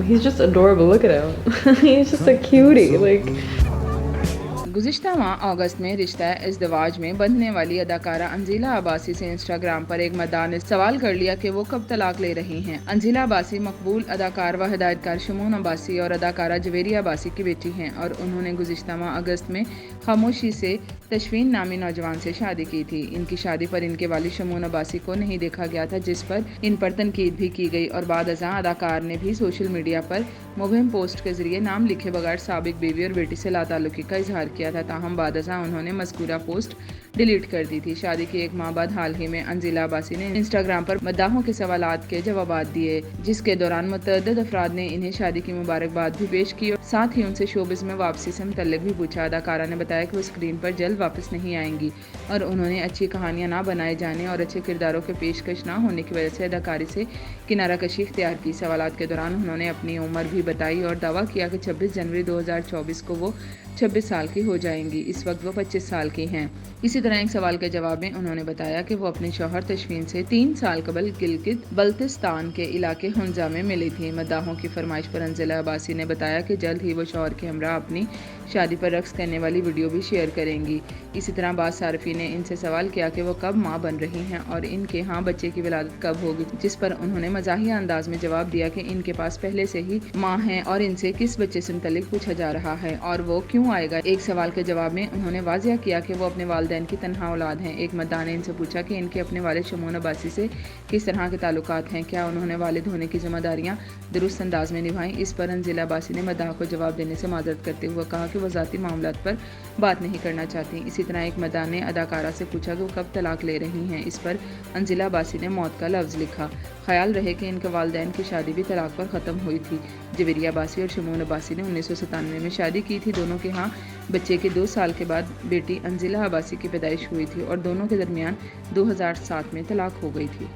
He's just adorable. Look at him. He's just a cutie. Like. गुज़िश्ता माह अगस्त में रिश्ता इज़्दिवाज में बंधने वाली अदाकारा अंजीला अब्बासी से इंस्टाग्राम पर एक मद्दाह ने सवाल कर लिया कि वो कब तलाक ले रही हैं। अंजीला अब्बासी मकबूल अदाकार व हिदायतकार शमून अब्बासी और अदाकारा जवेरिया अब्बासी की बेटी हैं और उन्होंने गुज़िश्ता माह अगस्त में खामोशी से तशवीन नामी नौजवान से शादी की थी। इनकी शादी पर इनके वालिद शमून अब्बासी को नहीं देखा गया था, जिस पर इन पर तनकीद भी की गई और बाद अज़ां अदाकार ने भी सोशल मीडिया पर मुबहम पोस्ट के जरिए नाम लिखे बगैर साबिक बीवी और बेटी से लाताल्लुकी का इजहार किया था। ताहम बाद अज़ां उन्होंने मज़कूरा पोस्ट डिलीट कर दी थी। शादी के एक माह बाद हाल ही में अंजीला अब्बासी ने इंस्टाग्राम पर मद्दाहों के सवालात के जवाबात दिए, जिसके दौरान मुतअद्दिद अफराद ने इन्हें शादी की मुबारकबाद भी पेश की और साथ ही उनसे शोबिज़ में वापसी से मुतल्लिक भी पूछा। अदाकारा ने बताया कि वो स्क्रीन पर जल्द वापस नहीं आएंगी और उन्होंने अच्छी कहानियां ना बनाए जाने और अच्छे किरदारों के पेशकश ना होने की वजह से अदाकारी से किनारा कशी इख्तियार की। सवालात के दौरान उन्होंने अपनी उम्र भी बताई और दावा किया कि 26 जनवरी 2024 को वो 26 साल की हो जाएंगी। इस वक्त वो 25 साल की हैं। इसी तरह एक सवाल के जवाब में उन्होंने बताया कि वो अपने शौहर तशवीन से 3 साल कबल गिलगित बल्तिस्तान के इलाके हुंजा में मिली थी। मद्दाहों की फरमाइश पर अंजीला अब्बासी ने बताया कि जल्द ही वो शौहर के हमरा अपनी शादी पर रक्स करने वाली वीडियो भी शेयर करेंगी। इसी तरह बाज़ सारफी ने इनसे सवाल किया कि वो कब माँ बन रही हैं और इनके यहाँ बच्चे की विलादत कब होगी, जिस पर उन्होंने मज़ाहिया अंदाज में जवाब दिया कि इनके पास पहले से ही माँ हैं और इनसे किस बच्चे से मुतल्लिक पूछा जा रहा है और वो क्यों आएगा। एक सवाल के जवाब में उन्होंने वाज़िया किया कि वो अपने वालिदैन की तन्हा औलाद हैं। एक मद्दाह ने इनसे पूछा कि इनके अपने वालिद शमून अब्बासी से किस तरह के ताल्लुकात हैं, क्या उन्होंने वालिद होने की जिम्मेदारियाँ दुरुस्त अंदाज में निभाई। इस पर अंजीला अब्बासी ने मद्दाह को जवाब देने से माजरत करते हुए कहा कि वो ज़ाती मामलात पर बात नहीं करना चाहती। इसी तरह एक मद्दाह ने अदाकारा से पूछा कि वो कब तलाक ले रही हैं। इस पर अंजीला अब्बासी ने मौत का लफ्ज़ लिखा। ख्याल रहे कि इनके वालिदैन की शादी भी तलाक पर ख़त्म हुई थी। जवेरिया अब्बासी और शमून अब्बासी ने 1997 में शादी की थी। दोनों के यहाँ बच्चे के 2 साल के बाद बेटी अंजीला अब्बासी की पैदाइश हुई थी और दोनों के दरमियान 2007 में तलाक हो गई थी।